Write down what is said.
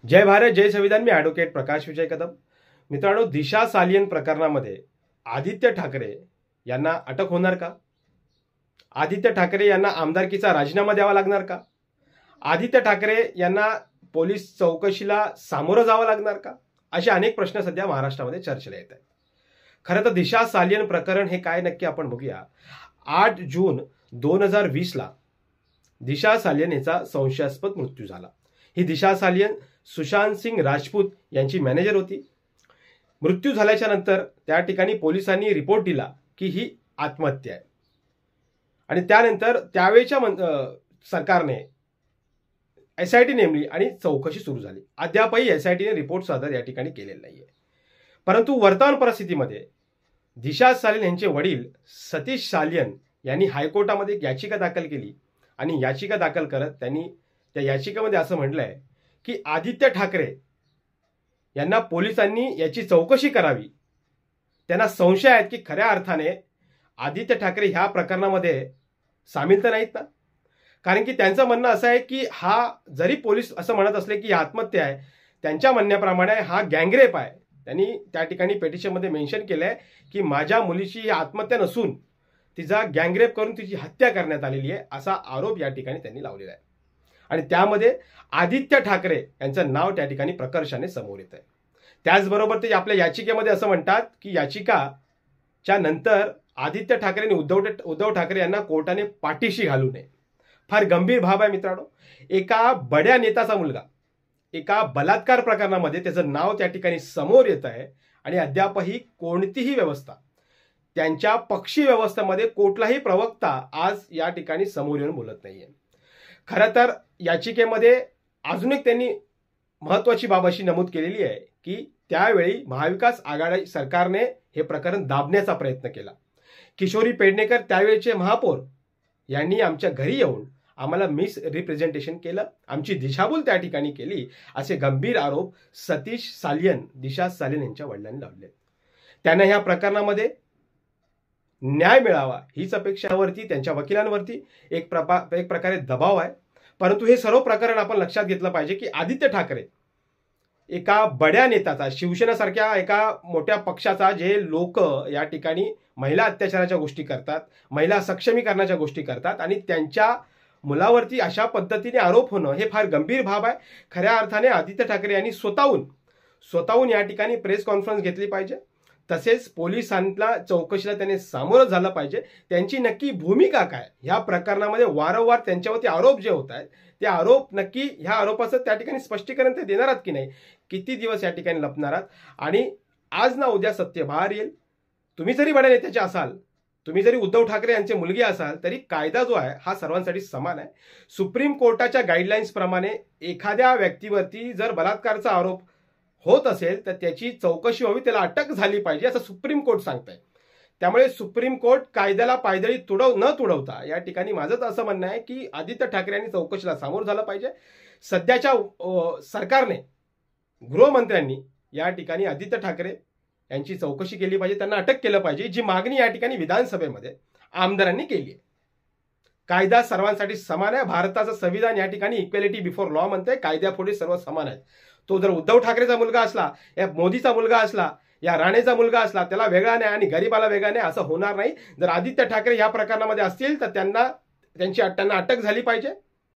जय भारत जय संविधान। मी ॲडव्होकेट प्रकाश विजय कदम। मित्रांनो, दिशा सालियन प्रकरणामध्ये आदित्य ठाकरे यांना अटक होणार का? आदित्य ठाकरे यांना आमदारकीचा राजीनामा द्यावा लागणार का? आदित्य ठाकरे यांना पोलीस चौकशीला सामोरं जावं लागणार का? असे अनेक प्रश्न सध्या महाराष्ट्रामध्ये चर्चेला येत आहेत। खरं तर दिशा सालियन प्रकरण हे काय नक्की आपण बघूया। 8 जून 2020 ला दिशा सालियन याचा संशयास्पद मृत्यू झाला। ही दिशा सालियन सुशांत सिंग राजपूत यांची मॅनेजर होती। मृत्यू झाल्याच्या नंतर त्या ठिकाणी पोलिसांनी रिपोर्ट दिला की ही आत्महत्या आहे आणि त्यानंतर त्यावेळच्या सरकारने SIT नेमली आणि चौकशी सुरू झाली। अद्यापही SITने रिपोर्ट सादर या ठिकाणी केलेला नाहीये। परंतु वर्तमान परिस्थितीमध्ये दिशा सालियन यांचे वडील सतीश सालियन यांनी हायकोर्टामध्ये एक याचिका दाखल केली आणि याचिका दाखल करत त्यांनी त्या याचिकेमध्ये असं म्हटलंय की आदित्य ठाकरे यांना पोलिसांनी याची चौकशी करावी। त्यांना संशय आहे की खऱ्या अर्थाने आदित्य ठाकरे ह्या प्रकरणामध्ये सामील तर नाहीत ना, कारण की त्यांचं म्हणणं असं आहे की हा जरी पोलीस असं म्हणत असले की आत्महत्या आहे, त्यांच्या म्हणण्याप्रमाणे हा गँगरेप आहे। त्यांनी त्या ठिकाणी पेटिशनमध्ये मेन्शन केलंय की माझ्या मुलीची ही आत्महत्या नसून तिचा गँगरेप करून तिची हत्या करण्यात आलेली आहे, असा आरोप या ठिकाणी त्यांनी लावलेला आहे आणि त्यामध्ये आदित्य ठाकरे यांचं नाव त्या ठिकाणी प्रकर्षाने समोर येत आहे। त्याचबरोबर ते आपल्या याचिकेमध्ये असं म्हणतात की याचिकाच्या नंतर आदित्य ठाकरेंनी उद्धव ठाकरे यांना कोर्टाने पाठीशी घालू नये। फार गंभीर बाब आहे मित्रांनो। एका बड्या नेत्याचा मुलगा एका बलात्कार प्रकरणामध्ये त्याचं नाव त्या ठिकाणी समोर येत आहे आणि अद्यापही कोणतीही व्यवस्था, त्यांच्या पक्षी व्यवस्थेमध्ये कुठलाही प्रवक्ता आज या ठिकाणी समोर येऊन बोलत नाहीये। खरं तर याचिकेमध्ये अजून एक त्यांनी महत्वाची बाब अशी नमूद केलेली आहे की त्यावेळी महाविकास आघाडी सरकारने हे प्रकरण दाबण्याचा प्रयत्न केला। किशोरी पेडणेकर त्यावेळेचे महापौर यांनी आमच्या घरी येऊन आम्हाला मिसरिप्रेझेंटेशन केलं, आमची दिशाभूल त्या ठिकाणी केली, असे गंभीर आरोप सतीश सालियन दिशा सालियन यांच्या वडिलांनी लावले। त्यांना ह्या प्रकरणामध्ये न्याय मिळावा हीच अपेक्षावरती त्यांच्या वकिलांवरती एक प्रकारे दबाव आहे। परंतु हे सर्व प्रकरण आपण लक्षात घेतलं पाहिजे की आदित्य ठाकरे एका बड्या नेत्याचा, शिवसेनेसारख्या एका मोठ्या पक्षाचा, जे लोक या ठिकाणी महिला अत्याचाराच्या गोष्टी करतात, महिला सक्षमीकरणाच्या गोष्टी करतात आणि त्यांच्या मुलावरती अशा पद्धतीने आरोप होणं हे फार गंभीर बाब आहे। खऱ्या अर्थाने आदित्य ठाकरे यांनी स्वतःहून या ठिकाणी प्रेस कॉन्फरन्स घेतली पाहिजे, तसेच पोलिसांना चौकशीला त्याने सामोरं झालं पाहिजे। त्यांची नक्की भूमिका काय ह्या प्रकरणामध्ये, वारंवार त्यांच्यावरती आरोप जे होत आहेत ते आरोप नक्की ह्या आरोपाचं त्या ठिकाणी स्पष्टीकरण ते देणार आहेत की नाही, किती दिवस या ठिकाणी लपणार आहात आणि आज ना उद्या सत्य बाहेर येईल। तुम्ही जरी बड्या नेत्याचे असाल, तुम्ही जरी उद्धव ठाकरे यांचे मुलगे असाल, तरी कायदा जो आहे हा सर्वांसाठी समान आहे। सुप्रीम कोर्टाच्या गाईडलाईन्स प्रमाणे एखाद्या व्यक्तीवरती जर बलात्काराचा आरोप होत असेल तर त्याची चौकशी व्हावी, त्याला अटक झाली पाहिजे असं सुप्रीम कोर्ट सांगतंय। त्यामुळे सुप्रीम कोर्ट कायद्याला पायदळी न तुडवता या ठिकाणी माझं तर असं म्हणणं आहे की आदित्य ठाकरे यांनी चौकशीला सामोरं झालं पाहिजे। सध्याच्या सरकारने, गृहमंत्र्यांनी या ठिकाणी आदित्य ठाकरे यांची चौकशी केली पाहिजे, त्यांना अटक केलं पाहिजे, जी मागणी या ठिकाणी विधानसभेमध्ये आमदारांनी केली आहे। कायदा सर्वांसाठी समान आहे। भारताचं संविधान या ठिकाणी इक्वेलिटी बिफोर लॉ म्हणते, कायद्यापुढे सर्व समान आहेत। तो जर उद्धव ठाकरेचा मुलगा असला, या मोदीचा मुलगा असला, या राणेचा मुलगा असला, त्याला वेगळा नाही आणि गरीबाला वेगळा नाही असं होणार नाही। जर आदित्य ठाकरे या प्रकरणामध्ये असतील तर त्यांना अटक झाली पाहिजे।